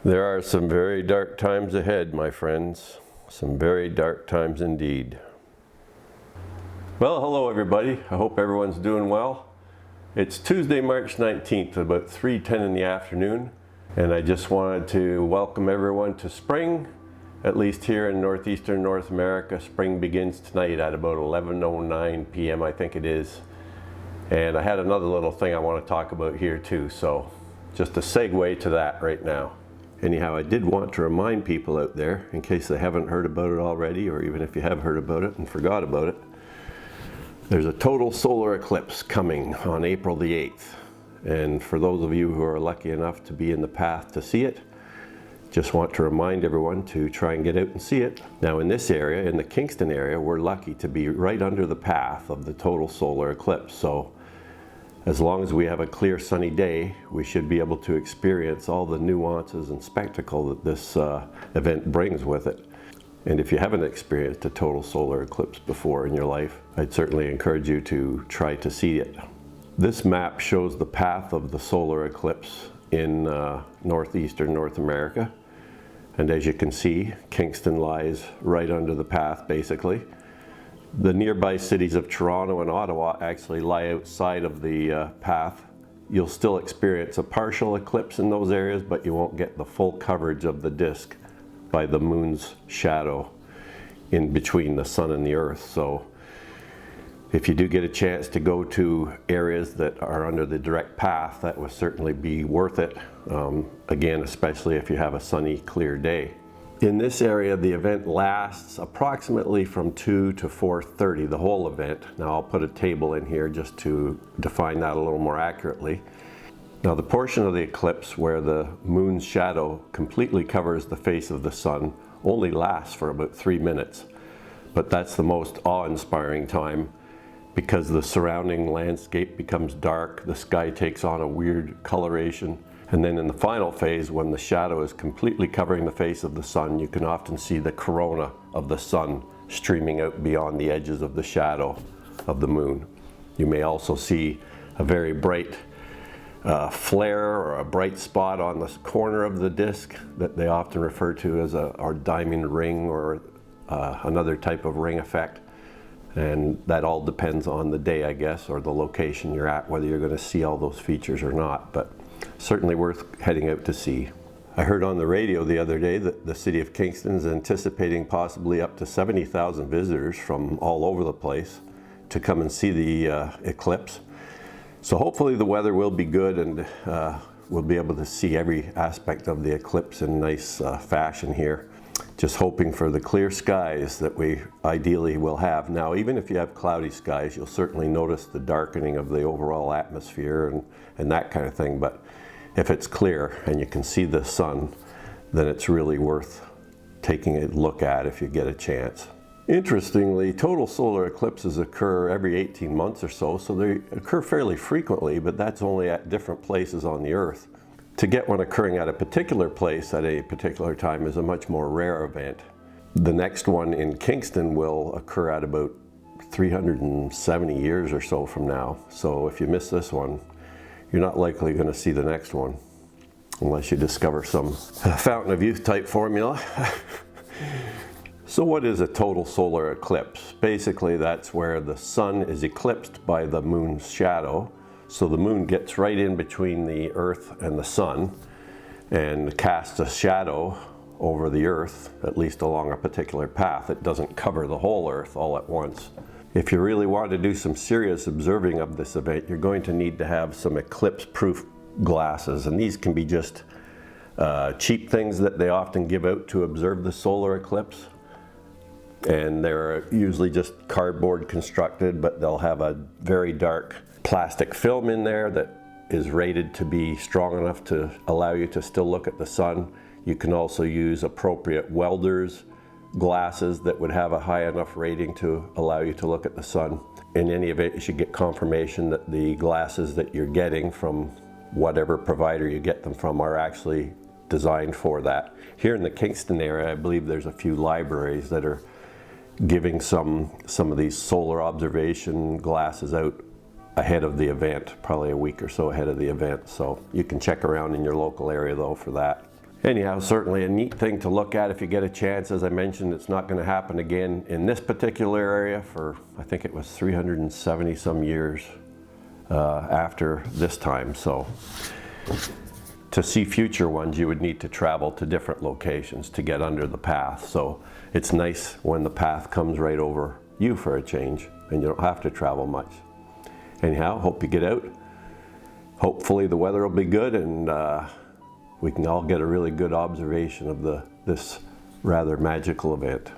There are some very dark times ahead, my friends. Some very dark times indeed. Well, hello everybody. I hope everyone's doing well. It's Tuesday, March 19th, about 3:10 in the afternoon, and I just wanted to welcome everyone to spring. At least here in northeastern North America, spring begins tonight at about 11:09 p.m. I think it is. And I had another little thing I want to talk about here too, so just a segue to that right now. Anyhow, I did want to remind people out there, in case they haven't heard about it already, or even if you have heard about it and forgot about it, there's a total solar eclipse coming on April the 8th. And for those of you who are lucky enough to be in the path to see it, just want to remind everyone to try and get out and see it. Now in this area, in the Kingston area, we're lucky to be right under the path of the total solar eclipse. So as long as we have a clear sunny day, we should be able to experience all the nuances and spectacle that this event brings with it. And if you haven't experienced a total solar eclipse before in your life, I'd certainly encourage you to try to see it. This map shows the path of the solar eclipse in northeastern North America. And as you can see, Kingston lies right under the path basically. The nearby cities of Toronto and Ottawa actually lie outside of the path. You'll still experience a partial eclipse in those areas, but you won't get the full coverage of the disk by the moon's shadow in between the sun and the earth. So if you do get a chance to go to areas that are under the direct path, that would certainly be worth it. Again, especially if you have a sunny, clear day. In this area, the event lasts approximately from 2 to 4:30, the whole event. Now I'll put a table in here just to define that a little more accurately. Now the portion of the eclipse where the moon's shadow completely covers the face of the sun only lasts for about 3 minutes. But that's the most awe-inspiring time because the surrounding landscape becomes dark, the sky takes on a weird coloration. And then in the final phase, when the shadow is completely covering the face of the sun, you can often see the corona of the sun streaming out beyond the edges of the shadow of the moon. You may also see a very bright flare or a bright spot on the corner of the disk that they often refer to as our diamond ring or another type of ring effect. And that all depends on the day, I guess, or the location you're at, whether you're going to see all those features or not. But certainly worth heading out to see. I heard on the radio the other day that the city of Kingston is anticipating possibly up to 70,000 visitors from all over the place to come and see the eclipse. So hopefully the weather will be good and we'll be able to see every aspect of the eclipse in nice fashion here. Just hoping for the clear skies that we ideally will have. Now, even if you have cloudy skies, you'll certainly notice the darkening of the overall atmosphere and that kind of thing. But if it's clear and you can see the sun, then it's really worth taking a look at if you get a chance. Interestingly, total solar eclipses occur every 18 months or so they occur fairly frequently, but that's only at different places on the Earth. To get one occurring at a particular place at a particular time is a much more rare event. The next one in Kingston will occur at about 370 years or so from now. So if you miss this one, you're not likely going to see the next one, unless you discover some fountain of youth type formula. So what is a total solar eclipse? Basically, that's where the sun is eclipsed by the moon's shadow. So the moon gets right in between the earth and the sun and casts a shadow over the earth, at least along a particular path. It doesn't cover the whole earth all at once. If you really want to do some serious observing of this event, you're going to need to have some eclipse-proof glasses. And these can be just cheap things that they often give out to observe the solar eclipse. And they're usually just cardboard constructed, but they'll have a very dark plastic film in there that is rated to be strong enough to allow you to still look at the sun. You can also use appropriate welders glasses that would have a high enough rating to allow you to look at the sun. In any event, you should get confirmation that the glasses that you're getting from whatever provider you get them from are actually designed for that. Here in the Kingston area, I believe there's a few libraries that are giving some of these solar observation glasses out ahead of the event, probably a week or so ahead of the event. So you can check around in your local area though for that. Anyhow, certainly a neat thing to look at if you get a chance. As I mentioned, it's not going to happen again in this particular area for, I think it was 370 some years after this time. So to see future ones, you would need to travel to different locations to get under the path. So it's nice when the path comes right over you for a change and you don't have to travel much. Anyhow, hope you get out. Hopefully the weather will be good and we can all get a really good observation of this rather magical event.